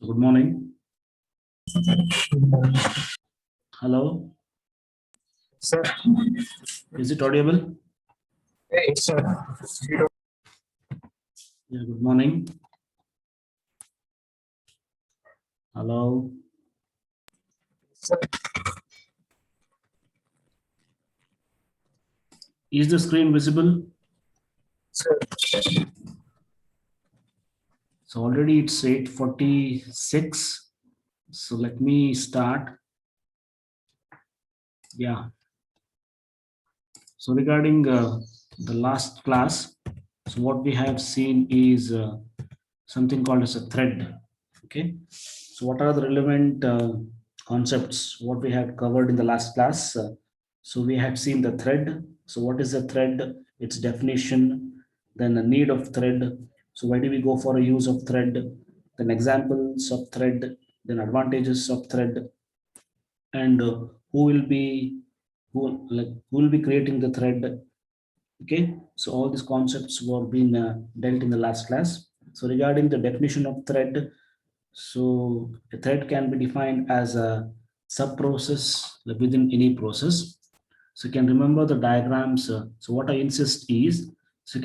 So good morning. Hello. Sir, Is it audible? hey, sir. Yeah, good morning. Hello. Sir, Is the screen visible? sir. So already it's 8:46. So let me start. Yeah. So regarding the last class, so what we have seen is something called as a thread. Okay. So what are the relevant concepts what we have covered in the last class? So we have seen the thread. So what is a thread? Its definition, then the need of thread. So why do we go for a use of thread? Then examples of thread, then advantages of thread, and who will be creating the thread. Okay, so all these concepts were being dealt in the last class. So regarding the definition of thread, so a thread can be defined as a sub process within any process. So you can remember the diagrams. So what I insist is, so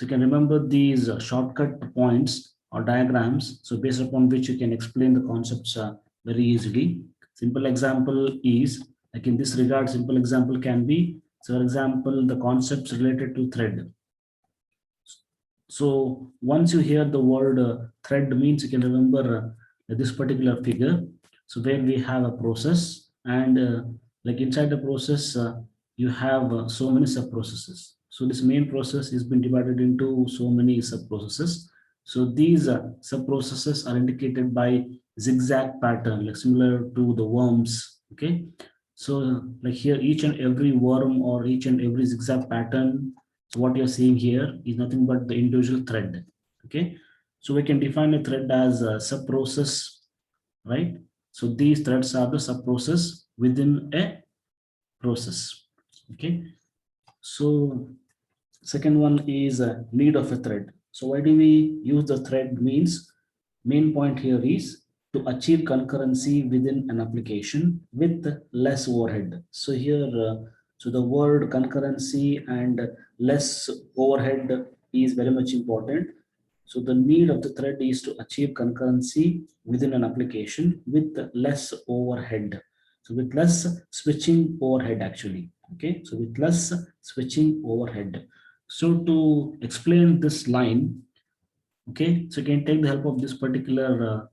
you can remember these shortcut points or diagrams. So based upon which you can explain the concepts very easily. Simple example is, like in this regard, simple example can be, so for example, the concepts related to thread. So once you hear the word thread means, you can remember this particular figure. So where we have a process, and like inside the process, you have so many sub processes. So this main process is been divided into so many sub processes. So these sub processes are indicated by zigzag pattern, like similar to the worms. Okay. So like here, each and every worm or each and every zigzag pattern, so what you're seeing here is nothing but the individual thread. Okay. So we can define a thread as a sub process, right? So these threads are the sub process within a process. Okay. So second one is a need of a thread. So why do we use the thread means, main point here is to achieve concurrency within an application with less overhead. So here, so the word concurrency and less overhead is very much important. So the need of the thread is to achieve concurrency within an application with less overhead. So with less switching overhead actually. Okay. So with less switching overhead. So to explain this line, okay, so you can take the help of this particular,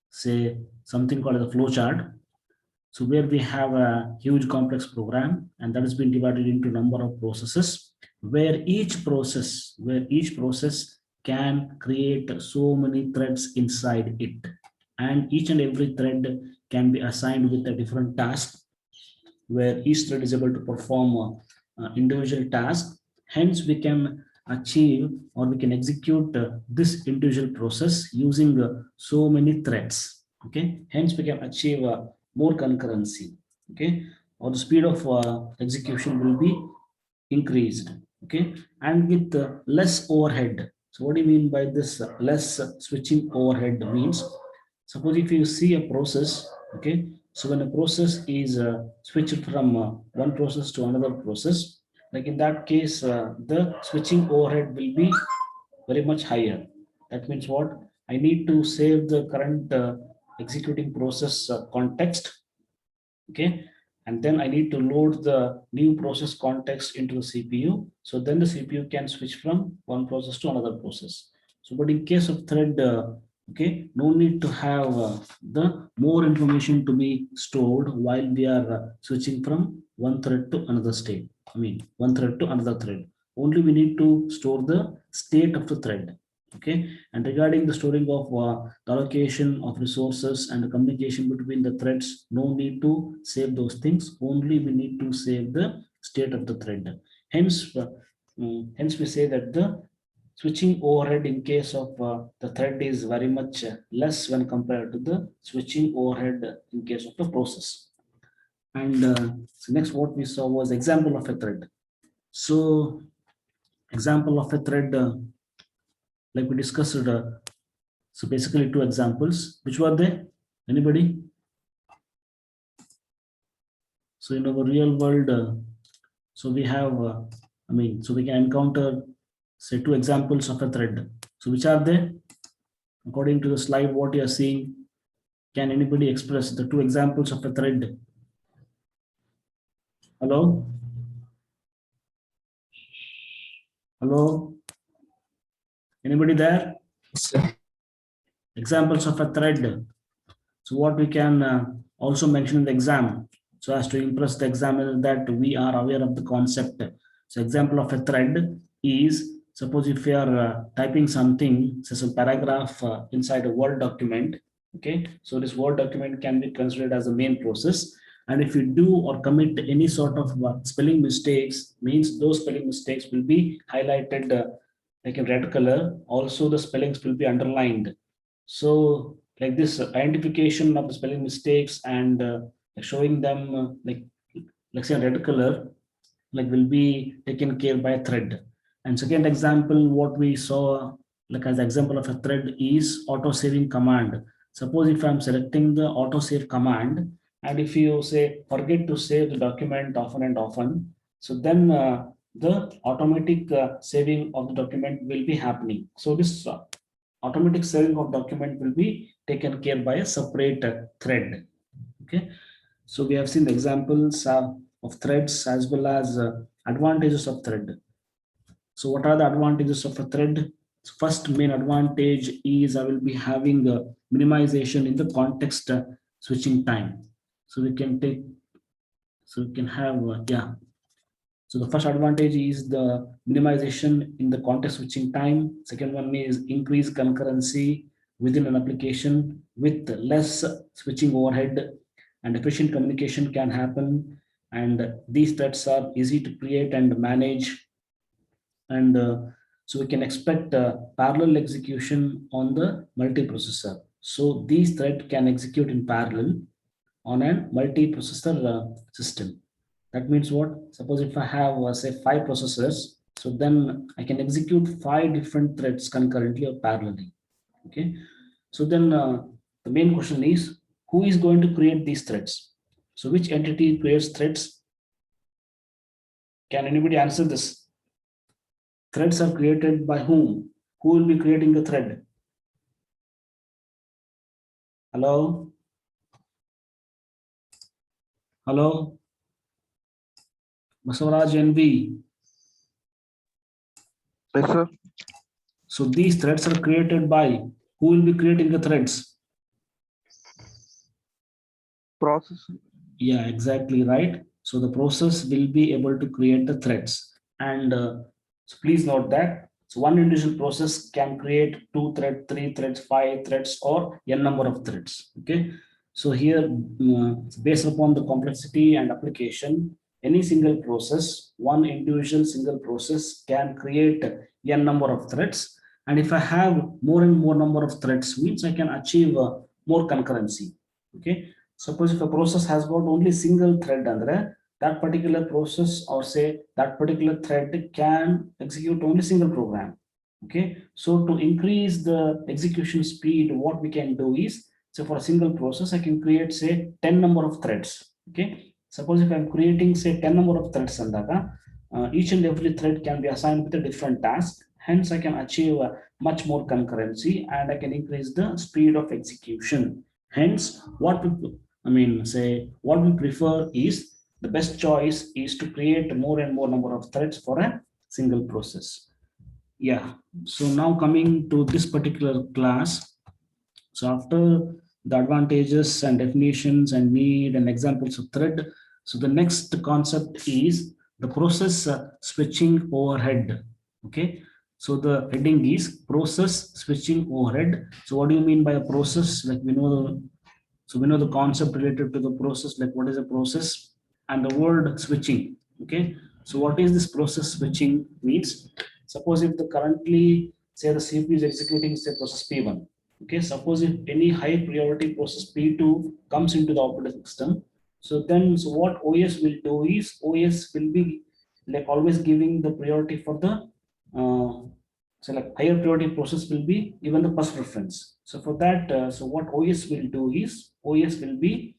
say something called a flow chart. So where we have a huge complex program, and that has been divided into number of processes, where each process can create so many threads inside it, and each and every thread can be assigned with a different task, where each thread is able to perform individual task. Hence, we can achieve or we can execute this individual process using so many threads. Okay, hence we can achieve more concurrency. Okay, or the speed of execution will be increased. Okay, and with less overhead. So, what do you mean by this less switching overhead means? Suppose if you see a process, okay, so when a process is switched from one process to another process, like in that case, the switching overhead will be very much higher. That means what? I need to save the current executing process context, okay, and then I need to load the new process context into the CPU. So then the CPU can switch from one process to another process. So, but in case of thread, okay, no need to have the more information to be stored while we are switching from one thread to another state. I mean, one thread to another thread. Only we need to store the state of the thread. Okay, and regarding the storing of the allocation of resources and the communication between the threads, no need to save those things. Only we need to save the state of the thread. Hence, hence we say that the switching overhead in case of the thread is very much less when compared to the switching overhead in case of the process. And so next, what we saw was example of a thread. So example of a thread, like we discussed. So basically 2 examples. Which were they? Anybody? So in our real world, so we have, so we can encounter, say, 2 examples of a thread. So which are they? According to the slide, what you are seeing, can anybody express the 2 examples of a thread? Hello? Hello? Anybody there? Yes, sir. Examples of a thread. So what we can also mention in the exam, so as to impress the examiner that we are aware of the concept. So example of a thread is, suppose if you are typing something, say some paragraph inside a Word document, okay? So this Word document can be considered as a main process. And if you do or commit any sort of spelling mistakes, means those spelling mistakes will be highlighted like in red color. Also the spellings will be underlined. So like this identification of the spelling mistakes and showing them like say red color, like will be taken care by a thread. And second example, what we saw like as example of a thread is auto saving command. Suppose if I'm selecting the auto save command, and if you say forget to save the document often and often, so then the automatic saving of the document will be happening. So this automatic saving of document will be taken care by a separate thread. Okay, so we have seen the examples of threads as well as advantages of thread. So what are the advantages of a thread? First main advantage is I will be having a minimization in the context switching time. So we can take, so we can have so the first advantage is the minimization in the context switching time. Second one is increased concurrency within an application with less switching overhead, and efficient communication can happen. And these threads are easy to create and manage. And so we can expect parallel execution on the multiprocessor. So these threads can execute in parallel on a multiprocessor system. That means what? Suppose if I have say 5 processors, so then I can execute 5 different threads concurrently or parallelly. Okay. So then the main question is, who is going to create these threads? So which entity creates threads? Can anybody answer this? Threads are created by whom? Who will be creating the thread? Hello? Hello? Basavaraj NV. Yes, sir. So these threads are created by who will be creating the threads? Process. Yeah, exactly right. So the process will be able to create the threads. And so please note that so one individual process can create 2 threads, 3 threads, 5 threads, or n number of threads. Okay. So here, based upon the complexity and application, any single process, one individual single process can create n number of threads. And if I have more and more number of threads, means I can achieve more concurrency. Okay. Suppose if a process has got only single thread under that particular process, or say that particular thread can execute only single program. Okay, so to increase the execution speed, what we can do is, so for a single process I can create say 10 number of threads. Okay, suppose if I'm creating say 10 number of threads andaga, each and every thread can be assigned with a different task, hence I can achieve much more concurrency and I can increase the speed of execution. Hence what say what we prefer is, the best choice is to create more and more number of threads for a single process. Yeah, so now coming to this particular class, so after the advantages and definitions and need and examples of thread, so the next concept is the process switching overhead. Okay, so the heading is process switching overhead. So what do you mean by a process? Like we know the concept related to the process, like what is a process, and the word switching. Okay, so what is this process switching means? Suppose if the currently say the CPU is executing say process P1. Okay, suppose if any high priority process P2 comes into the operating system, so then so what OS will do is OS will be like always giving the priority for the So like higher priority process will be given the first preference. So for that, so what OS will do is OS will be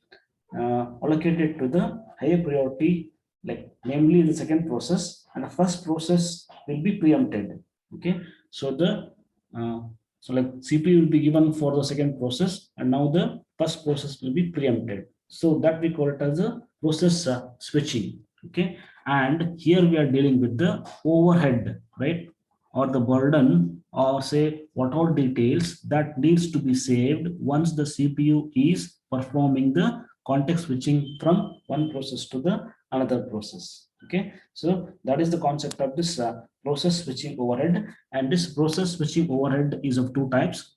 allocated to the higher priority, like namely the second process, and the first process will be preempted. Okay, so the uh, so like CPU will be given for the second process, and now the first process will be preempted. So that we call it as a process switching. Okay, and here we are dealing with the overhead, right, or the burden, or say what all details that needs to be saved once the CPU is performing the context switching from one process to the another process. Okay, so that is the concept of this process switching overhead, and this process switching overhead is of two types.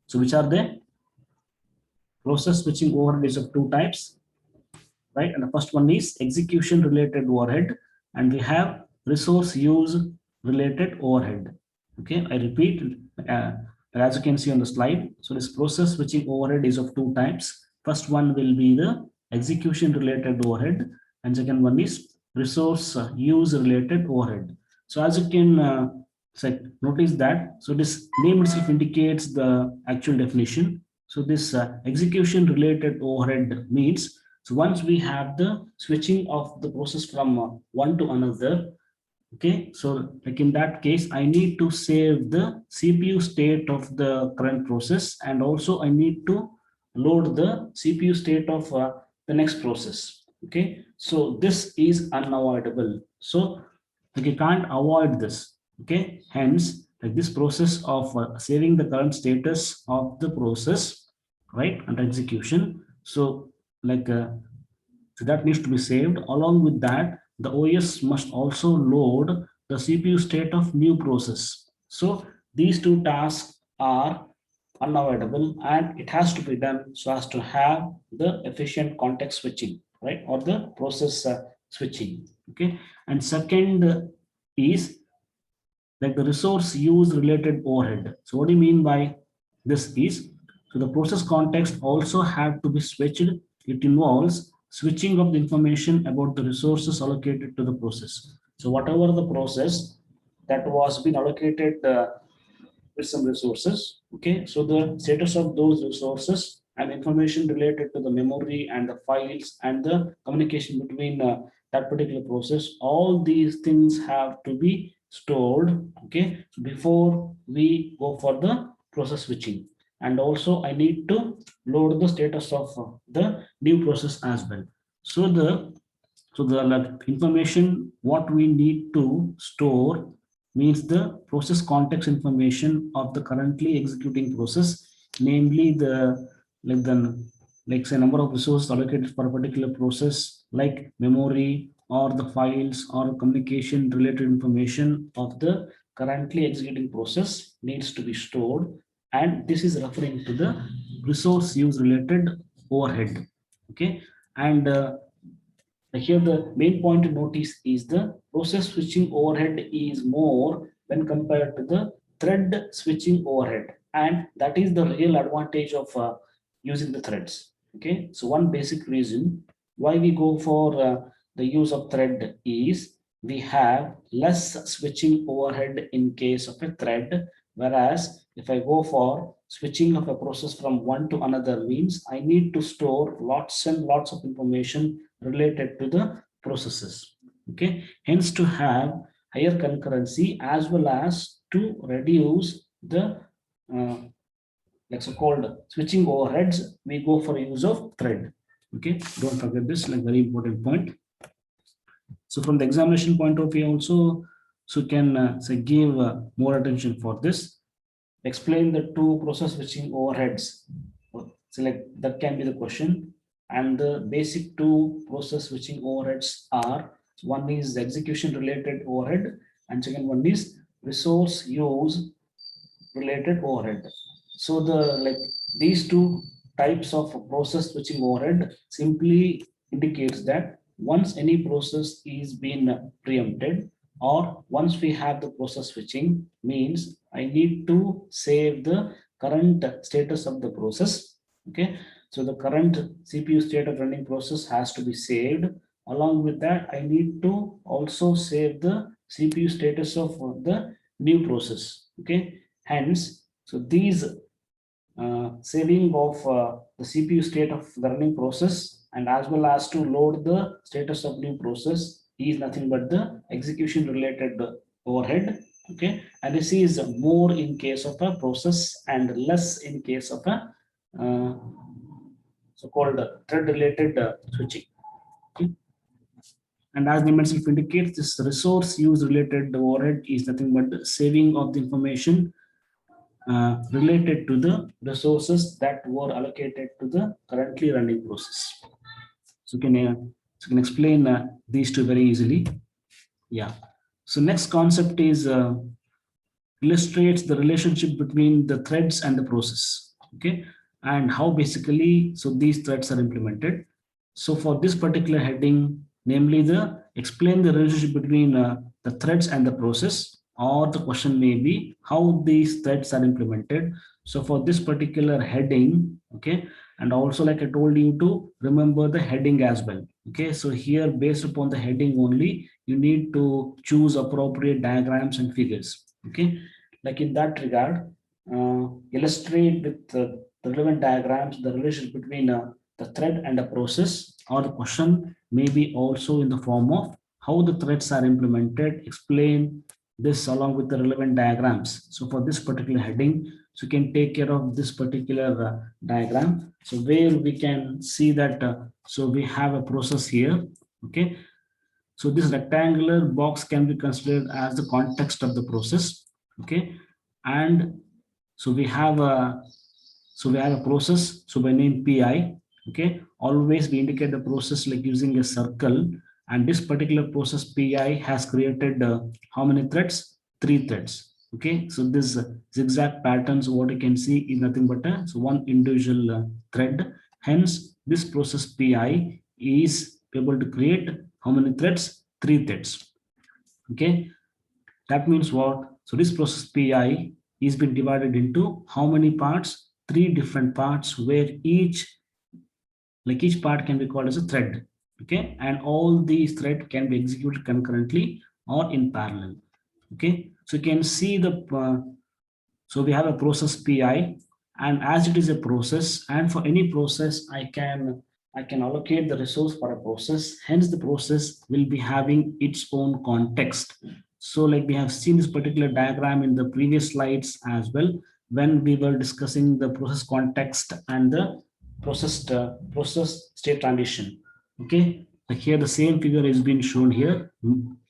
So which are they? Process switching overhead is of two types, right? And the first one is execution related overhead, and we have resource use related overhead. Okay, I repeat, uh, as you can see on the slide. So this process switching overhead is of two types. First one will be the execution related overhead, and second one is resource use related overhead. So as you can notice that, so this name itself indicates the actual definition. So this execution related overhead means, so once we have the switching of the process from one to another, okay, so like in that case, I need to save the CPU state of the current process, and also I need to load the CPU state of the next process. Okay, so this is unavoidable. So like you can't avoid this. Okay, hence like this process of saving the current status of the process, right, under execution. So like so that needs to be saved. Along with that, the OS must also load the CPU state of new process. So these two tasks are unavoidable, and it has to be done so as to have the efficient context switching, right, or the process switching. Okay, and second is like the resource use related overhead. So what do you mean by this is, so the process context also have to be switched. It involves switching of the information about the resources allocated to the process. So whatever the process that was been allocated with some resources, okay, so the status of those resources and information related to the memory and the files and the communication between that particular process, all these things have to be stored, okay, before we go for the process switching. And also I need to load the status of the new process as well. So the like, information what we need to store means the process context information of the currently executing process, namely the like the like say number of resources allocated for a particular process, like memory or the files or communication related information of the currently executing process needs to be stored, and this is referring to the resource use related overhead. Okay, and here the main point to notice is the process switching overhead is more when compared to the thread switching overhead, and that is the real advantage of using the threads. Okay, so one basic reason why we go for the use of thread is we have less switching overhead in case of a thread, whereas if I go for switching of a process from one to another means I need to store lots and lots of information related to the processes. Okay, hence to have higher concurrency as well as to reduce the like so-called switching overheads, we go for use of thread. Okay, don't forget this, like very important point. So from the examination point of view also, so you can say give more attention for this. Explain the two process switching overheads. So like that can be the question. And the basic two process switching overheads are, one is the execution related overhead, and second one is resource use related overhead. So the like these two types of process switching overhead simply indicates that once any process is being preempted, or once we have the process switching means I need to save the current status of the process. Okay, so the current CPU state of running process has to be saved. Along with that, I need to also save the CPU status of the new process. Okay, hence, so these saving of the CPU state of the running process and as well as to load the status of new process is nothing but the execution related overhead. Okay, and this is more in case of a process and less in case of a uh, so-called thread related switching. Okay. And as the name itself indicates, this resource use related overhead is nothing but the saving of the information related to the resources that were allocated to the currently running process. So you can explain these two very easily. Yeah. So next concept is illustrates the relationship between the threads and the process. Okay, and how basically so these threads are implemented. So for this particular heading, namely the explain the relationship between the threads and the process, or the question may be how these threads are implemented. So for this particular heading, okay, and also like I told you to remember the heading as well. Okay, so here based upon the heading only, you need to choose appropriate diagrams and figures. Okay, like in that regard, illustrate with the relevant diagrams the relationship between the thread and the process, or the question may be also in the form of how the threads are implemented. Explain this along with the relevant diagrams. So for this particular heading, so you can take care of this particular diagram. So where we can see that, so we have a process here. Okay. So this rectangular box can be considered as the context of the process. Okay. And so we have a process. So by name PI. Okay. Always we indicate the process like using a circle. And this particular process PI has created how many threads? 3 threads. Okay. So this zigzag patterns, what you can see is nothing but so one individual thread. Hence, this process PI is able to create how many threads? 3 threads. Okay. That means what? So this process PI is been divided into how many parts? 3 different parts, where each part can be called as a thread. Okay, and all these thread can be executed concurrently or in parallel. Okay, so you can see the so we have a process PI, and as it is a process, and for any process, I can allocate the resource for a process. Hence, the process will be having its own context. So, like we have seen this particular diagram in the previous slides as well, when we were discussing the process context and the process state transition. Okay, like here the same figure is being shown here.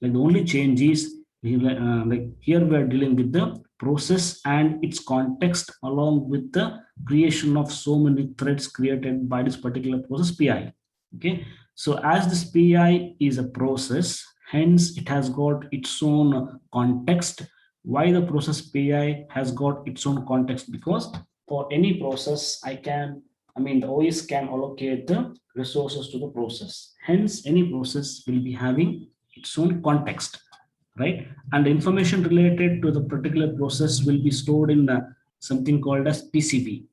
Like the only change is like here we are dealing with the process and its context along with the creation of so many threads created by this particular process PI. Okay, so as this PI is a process, hence it has got its own context. Why the process PI has got its own context? Because for any process, the OS can allocate the resources to the process. Hence, any process will be having its own context, right? And the information related to the particular process will be stored in something called as PCB.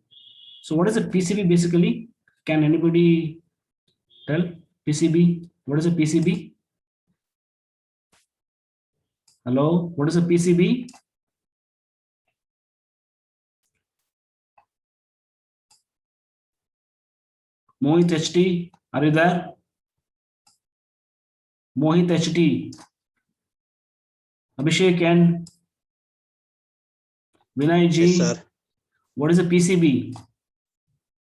So what is a PCB basically? Can anybody tell? PCB, what is a PCB? Hello, what is a PCB? Mohit HT, are you there? Mohit HT, Abhishek N, Vinay G. Yes, sir. What is a PCB?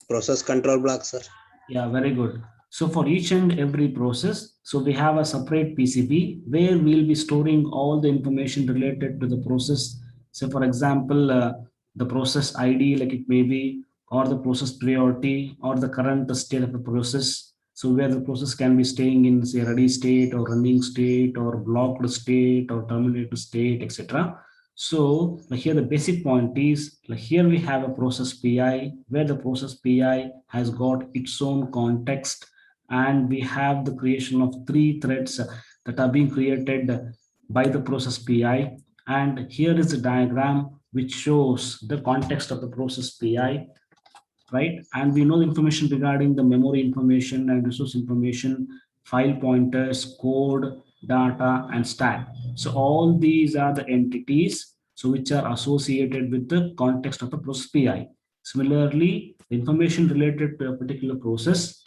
Process control block, sir. Yeah, very good. So for each and every process, so we have a separate PCB where we'll be storing all the information related to the process. So for example, the process ID, like it may be, or the process priority, or the current state of the process. So where the process can be staying in, say, ready state or running state or blocked state or terminated state, etc. So here the basic point is, like here we have a process PI where the process PI has got its own context, and we have the creation of 3 threads that are being created by the process PI. And here is a diagram which shows the context of the process PI, right? And we know the information regarding the memory information and resource information, file pointers, code, data, and stack. So all these are the entities so which are associated with the context of the process PI. Similarly, the information related to a particular process,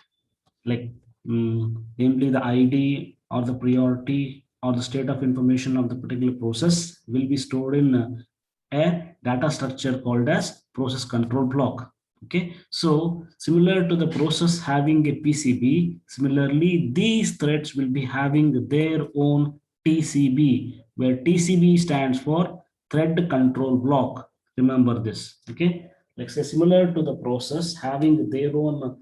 like namely the ID or the priority or the state of information of the particular process, will be stored in a data structure called as process control block. Okay, so similar to the process having a PCB, similarly these threads will be having their own TCB, where TCB stands for thread control block. Remember this. Okay, like say similar to the process having their own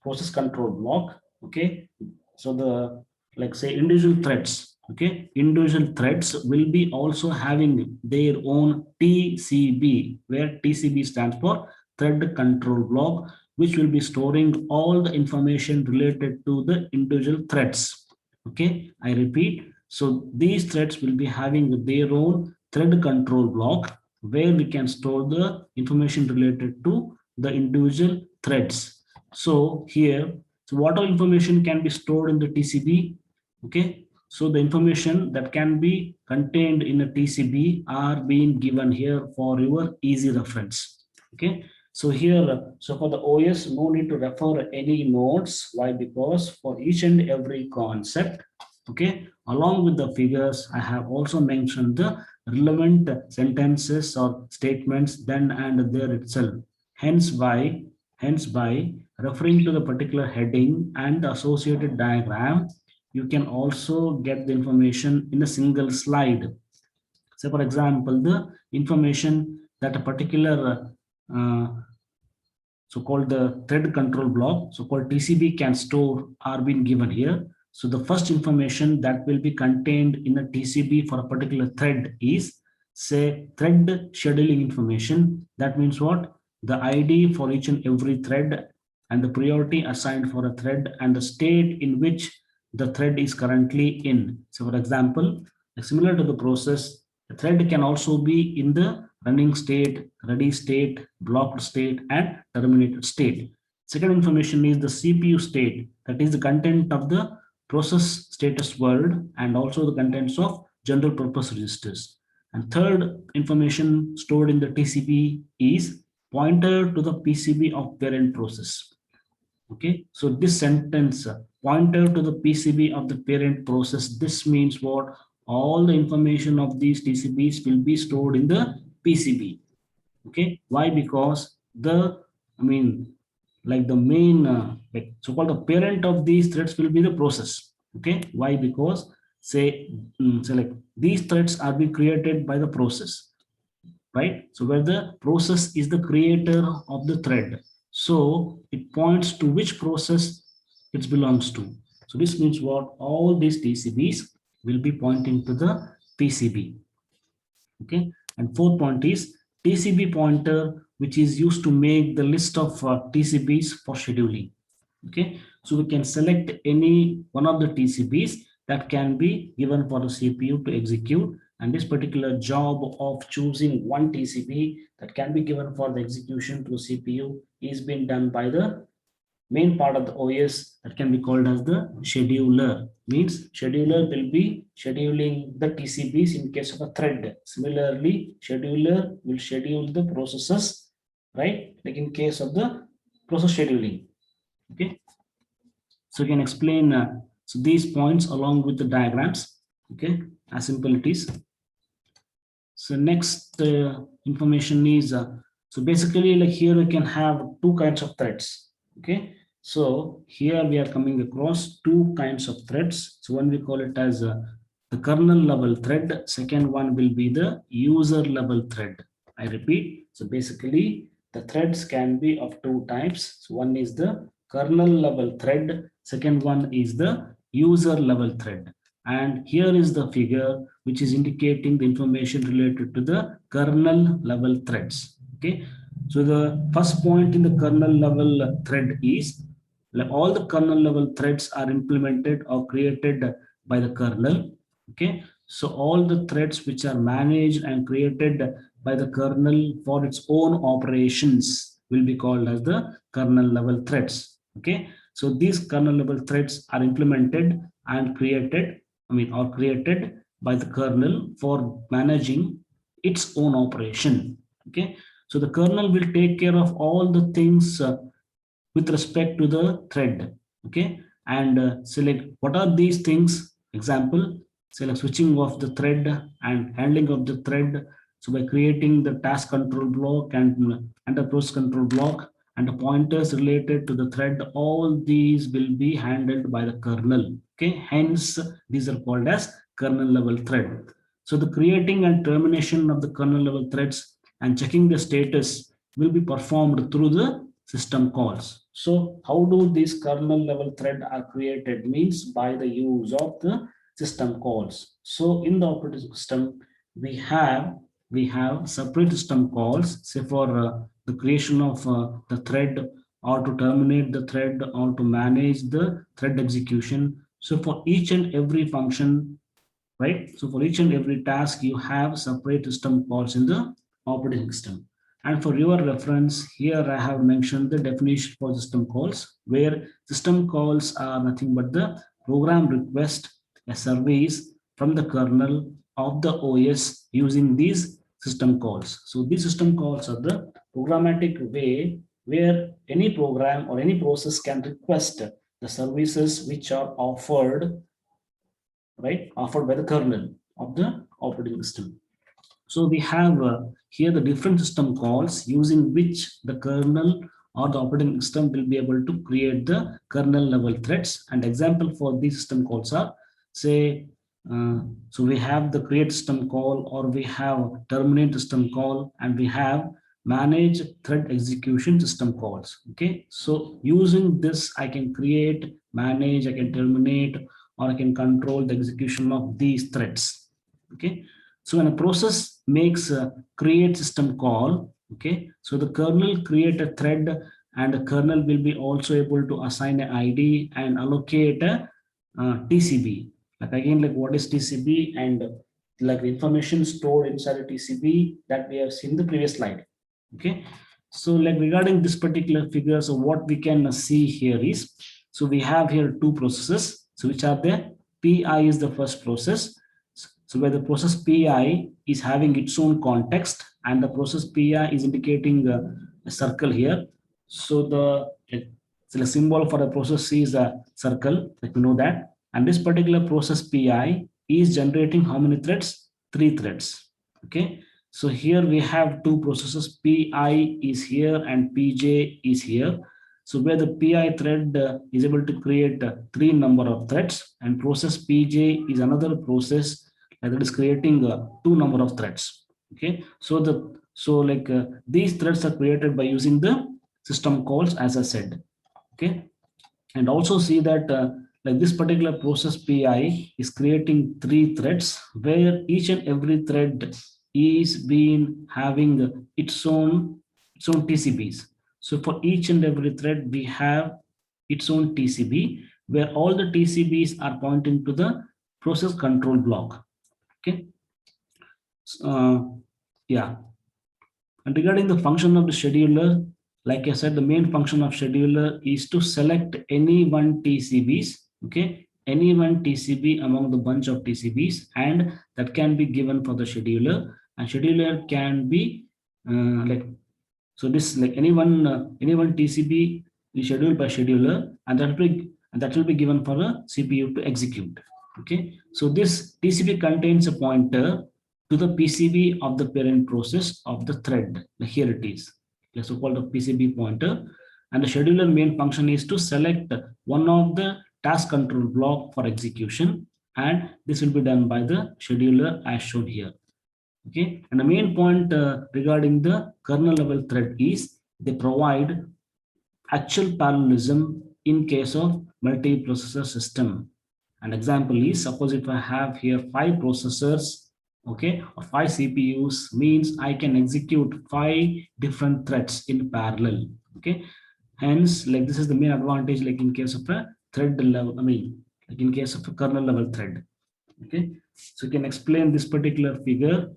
process control block. Okay, so the, like say, individual threads, okay, individual threads will be also having their own TCB, where TCB stands for thread control block, which will be storing all the information related to the individual threads. Okay, I repeat, so these threads will be having their own thread control block, where we can store the information related to the individual threads. So here, so what all information can be stored in the TCB? Okay, so the information that can be contained in a TCB are being given here for your easy reference. Okay, so here, so for the OS, no need to refer any notes. Why? Because for each and every concept, okay, along with the figures, I have also mentioned the relevant sentences or statements then and there itself. Hence by referring to the particular heading and the associated diagram, you can also get the information in a single slide. Say for example, the information that a particular so-called the thread control block, so-called TCB, can store are being given here. So the first information that will be contained in a TCB for a particular thread is, say, thread scheduling information. That means what? The ID for each and every thread and the priority assigned for a thread and the state in which the thread is currently in. So for example, similar to the process, the thread can also be in the running state, ready state, blocked state, and terminated state. Second information is the CPU state, that is the content of the process status word and also the contents of general purpose registers. And third information stored in the TCB is pointer to the PCB of parent process. Okay, so this sentence, pointer to the PCB of the parent process, this means what? All the information of these TCBs will be stored in the PCB. Okay, why? Because the, like the main, like so-called the parent of these threads will be the process. Okay, why? Because say like these threads are being created by the process, right? So where the process is the creator of the thread, so it points to which process it belongs to. So this means what? All these TCBs will be pointing to the PCB. Okay, and fourth point is TCB pointer, which is used to make the list of TCBs for scheduling. Okay, so we can select any one of the TCBs that can be given for the CPU to execute, and this particular job of choosing one TCB that can be given for the execution to the CPU is being done by the main part of the OS that can be called as the scheduler. Means scheduler will be scheduling the TCBs in case of a thread. Similarly, scheduler will schedule the processes, right? Like in case of the process scheduling. Okay, so you can explain so these points along with the diagrams. Okay, as simple it is. So next information is so basically, like here we can have two kinds of threads. Okay, so here we are coming across two kinds of threads. So one we call it as the kernel level thread. Second one will be the user level thread. I repeat, so basically the threads can be of two types. So one is the kernel level thread. Second one is the user level thread. And here is the figure which is indicating the information related to the kernel level threads. Okay, so the first point in the kernel level thread is like all the kernel level threads are implemented or created by the kernel. Okay, so all the threads which are managed and created by the kernel for its own operations will be called as the kernel level threads. Okay, so these kernel level threads are implemented and created, or created by the kernel for managing its own operation. Okay, so the kernel will take care of all the things with respect to the thread. Okay, and select what are these things. Example, select switching of the thread and handling of the thread. So by creating the task control block and the process control block and the pointers related to the thread, all these will be handled by the kernel. Okay, hence these are called as kernel level thread. So the creating and termination of the kernel level threads and checking the status will be performed through the system calls. So how do these kernel level thread are created? Means by the use of the system calls. So in the operating system, we have separate system calls, say for the creation of the thread, or to terminate the thread, or to manage the thread execution. So for each and every function, right? So for each and every task, you have separate system calls in the operating system. And for your reference, here I have mentioned the definition for system calls, where system calls are nothing but the program request a service from the kernel of the OS using these system calls. So these system calls are the programmatic way where any program or any process can request the services which are offered, right, offered by the kernel of the operating system. So we have here the different system calls using which the kernel or the operating system will be able to create the kernel level threads. And example for these system calls are, say, so we have the create system call, or we have terminate system call, and we have manage thread execution system calls. Okay, so using this, I can create, manage, I can terminate, or I can control the execution of these threads. Okay, so when a process makes a create system call, okay, so the kernel create a thread, and the kernel will be also able to assign an ID and allocate a TCB. Like again, like what is TCB, and like the information stored inside a TCB that we have seen in the previous slide. Okay, so like regarding this particular figure, so what we can see here is, so we have here two processes, so which are there. PI is the first process. So where the process PI is having its own context, and the process PI is indicating a circle here. So the symbol for the process C is a circle, like we know that. And this particular process PI is generating how many threads? 3 threads. Okay. So here we have two processes. PI is here and PJ is here. So where the PI thread is able to create 3 number of threads, and process PJ is another process that is creating 2 number of threads. Okay, so these threads are created by using the system calls, as I said. Okay, and also see that like this particular process PI is creating 3 threads, where each and every thread is being having its own TCBs. So for each and every thread, we have its own TCB, where all the TCBs are pointing to the process control block. Okay, yeah. And regarding the function of the scheduler, like I said, the main function of scheduler is to select any one TCBs. Okay, any one TCB among the bunch of TCBs, and that can be given for the scheduler. And scheduler can be so this, like any one TCB is scheduled by scheduler, and that will be given for a CPU to execute. Okay, so this TCB contains a pointer to the PCB of the parent process of the thread. Here it is, the so-called PCB pointer. And the scheduler main function is to select one of the task control block for execution, and this will be done by the scheduler as shown here. Okay, and the main point regarding the kernel level thread is they provide actual parallelism in case of multiprocessor system. An example is, suppose if I have here 5 processors, okay, or 5 CPUs, means I can execute 5 different threads in parallel. Okay, hence like this is the main advantage, like in case of a thread level, like in case of a kernel level thread. Okay, so you can explain this particular figure,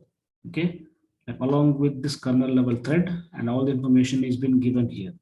okay, like along with this kernel level thread, and all the information is been given here.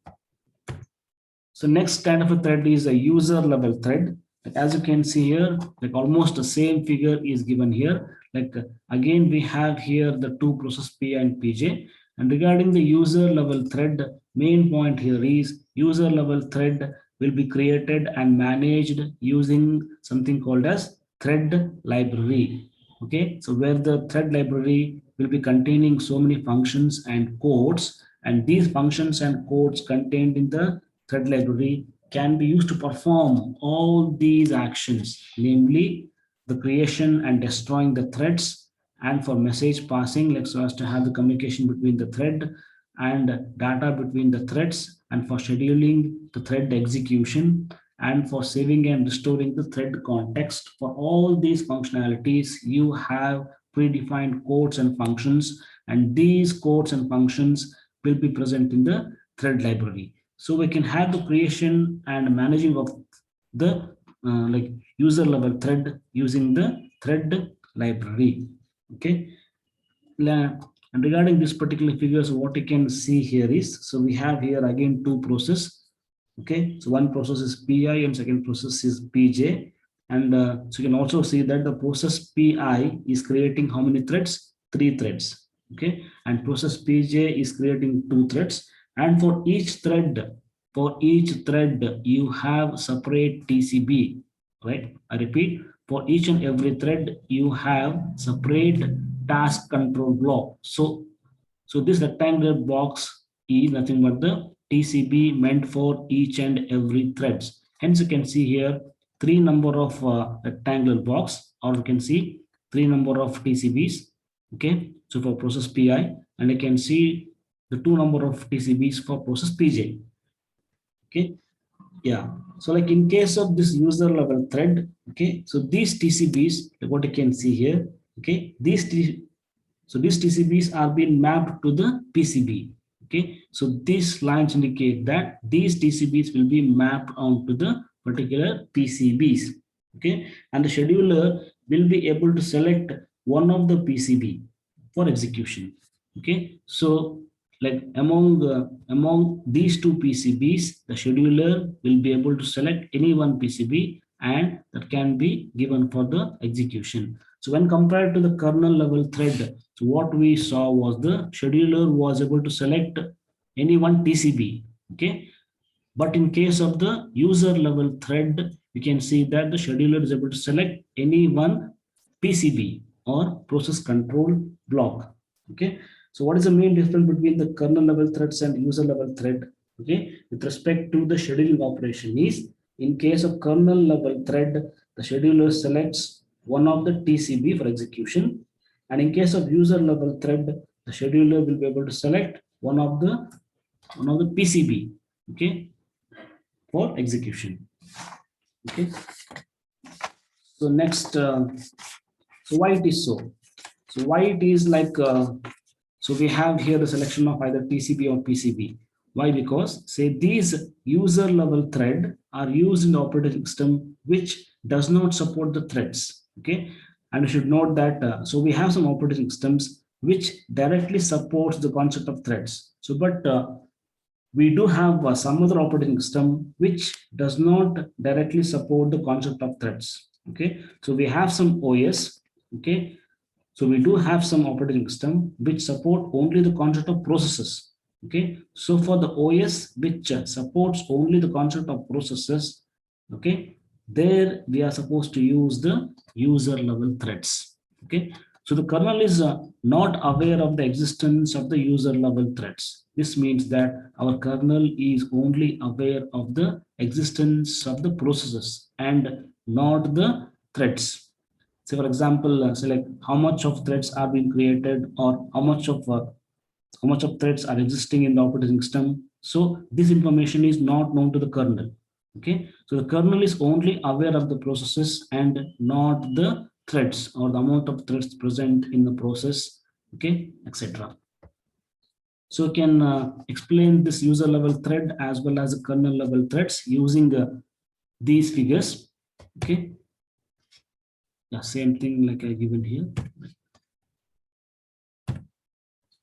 So next kind of a thread is a user level thread. As you can see here, like almost the same figure is given here. Like again, we have here the two process Pi and Pj. And regarding the user level thread, main point here is user level thread will be created and managed using something called as thread library. Okay, so where the thread library will be containing so many functions and codes, and these functions and codes contained in the thread library can be used to perform all these actions, namely the creation and destroying the threads, and for message passing, like so as to have the communication between the thread and data between the threads, and for scheduling the thread execution, and for saving and restoring the thread context. For all these functionalities, you have predefined codes and functions, and these codes and functions will be present in the thread library. So we can have the creation and managing of the like user level thread using the thread library. Okay. And regarding this particular figures, what you can see here is, so we have here again two process. Okay, so one process is Pi and second process is Pj. And so you can also see that the process Pi is creating how many threads? 3 threads. Okay, and process Pj is creating 2 threads. And for each thread, you have separate TCB, right? I repeat, for each and every thread, you have separate task control block. So this rectangular box is nothing but the TCB meant for each and every threads. Hence, you can see here 3 number of rectangular box, or you can see 3 number of TCBs. Okay, so for process Pi, and you can see the 2 number of TCBs for process Pj. Okay, yeah. So like in case of this user level thread, okay, so these TCBs, like what you can see here, okay, so these TCBs are being mapped to the PCB. Okay, so these lines indicate that these TCBs will be mapped onto the particular PCBs. Okay, and the scheduler will be able to select one of the PCB for execution. Okay, so like among these two PCBs, the scheduler will be able to select any one PCB, and that can be given for the execution. So when compared to the kernel level thread, so what we saw was the scheduler was able to select any one TCB. Okay, but in case of the user level thread, we can see that the scheduler is able to select any one PCB or process control block. Okay, so what is the main difference between the kernel level threads and user level thread? Okay, with respect to the scheduling operation is, in case of kernel level thread, the scheduler selects one of the TCB for execution, and in case of user level thread, the scheduler will be able to select one of the PCB. Okay, for execution. Okay, so next, so why it is so? So why it is like, so we have here the selection of either TCB or PCB. Why? Because say these user level thread are used in the operating system which does not support the threads. Okay, and you should note that so we have some operating systems which directly supports the concept of threads. So but we do have some other operating system which does not directly support the concept of threads. Okay, so we have some OS. Okay, so we do have some operating system which support only the concept of processes. Okay, so for the OS which supports only the concept of processes, okay, there we are supposed to use the user level threads. Okay, so the kernel is not aware of the existence of the user level threads. This means that our kernel is only aware of the existence of the processes and not the threads. Say for example, say like how much of threads are being created, or how much of threads are existing in the operating system. So this information is not known to the kernel. Okay, so the kernel is only aware of the processes and not the threads or the amount of threads present in the process. Okay, etc. So you can explain this user level thread as well as the kernel level threads using these figures. Okay, yeah, same thing like I given here.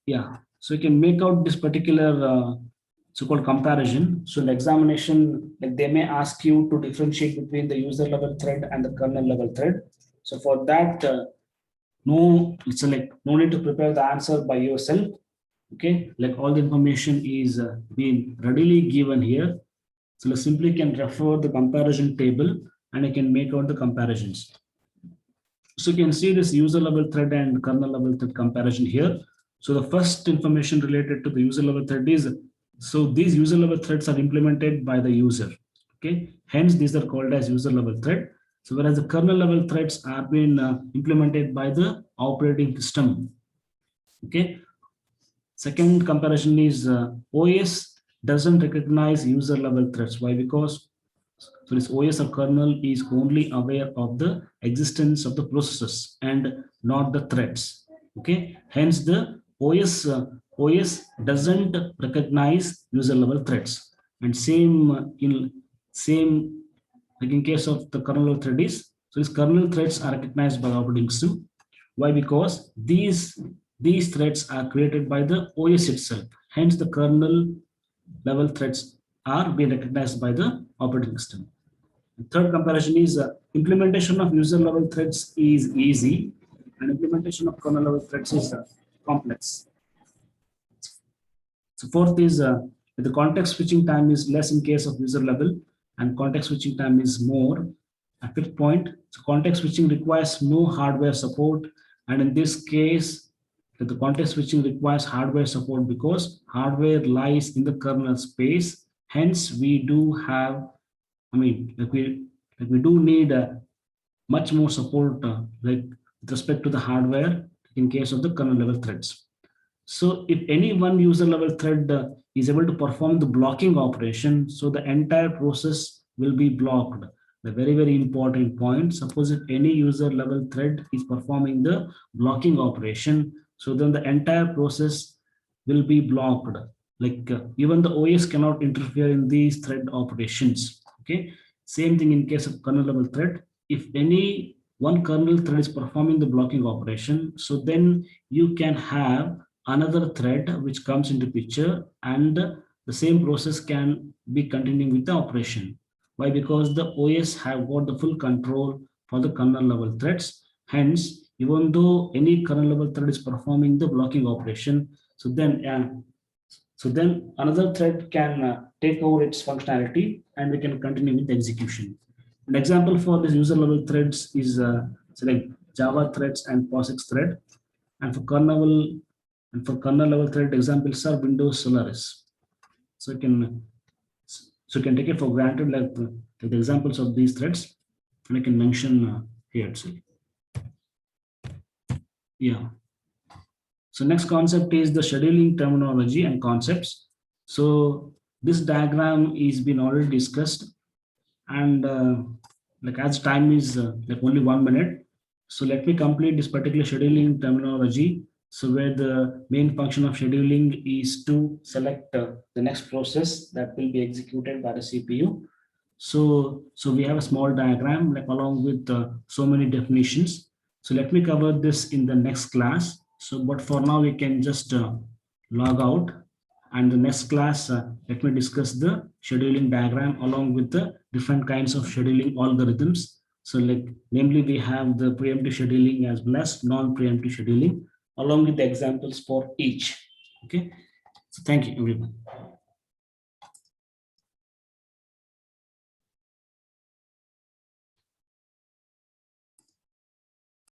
Yeah, so you can make out this particular so-called comparison. So in examination, like they may ask you to differentiate between the user level thread and the kernel level thread. So for that, no need to prepare the answer by yourself. Okay, like all the information is being readily given here. So you simply can refer the comparison table and I can make out the comparisons. So you can see this user level thread and kernel level thread comparison here. So the first information related to the user level thread is, so these user level threads are implemented by the user. Okay, hence these are called as user level thread. So whereas the kernel level threads are being implemented by the operating system. Okay. Second comparison is OS doesn't recognize user level threads. Why? Because so this OS or kernel is only aware of the existence of the processes and not the threads. Okay, hence the OS doesn't recognize user level threads. And same like in case of the kernel level thread is, so these kernel threads are recognized by the operating system. Why? Because these threads are created by the OS itself. Hence the kernel level threads are being recognized by the operating system. The third comparison is implementation of user level threads is easy and implementation of kernel level threads is complex. So fourth is the context switching time is less in case of user level and context switching time is more. At fifth point, so context switching requires no hardware support, and in this case, the context switching requires hardware support because hardware lies in the kernel space. Hence, we do have, we do need much more support like with respect to the hardware in case of the kernel level threads. So if any one user level thread is able to perform the blocking operation, so the entire process will be blocked. The very important point, suppose if any user level thread is performing the blocking operation, so then the entire process will be blocked. Like even the OS cannot interfere in these thread operations. Okay, same thing in case of kernel level thread. If any one kernel thread is performing the blocking operation, so then you can have another thread which comes into picture and the same process can be continuing with the operation. Why? Because the OS have got the full control for the kernel level threads. Hence, even though any kernel level thread is performing the blocking operation, so then another thread can take over its functionality and we can continue with the execution. An example for this user level threads is like Java threads and POSIX thread, and for kernel level thread examples are Windows Solaris. So you can take it for granted like the examples of these threads, and I can mention here itself. Yeah. So next concept is the scheduling terminology and concepts. So this diagram is been already discussed, and like as time is like only 1 minute, so let me complete this particular scheduling terminology. So where the main function of scheduling is to select the next process that will be executed by the CPU. So we have a small diagram like along with so many definitions. So let me cover this in the next class. So but for now we can just log out, and the next class let me discuss the scheduling diagram along with the different kinds of scheduling algorithms. So like namely we have the preemptive scheduling as well as non-preemptive scheduling along with the examples for each. Okay, so thank you everyone.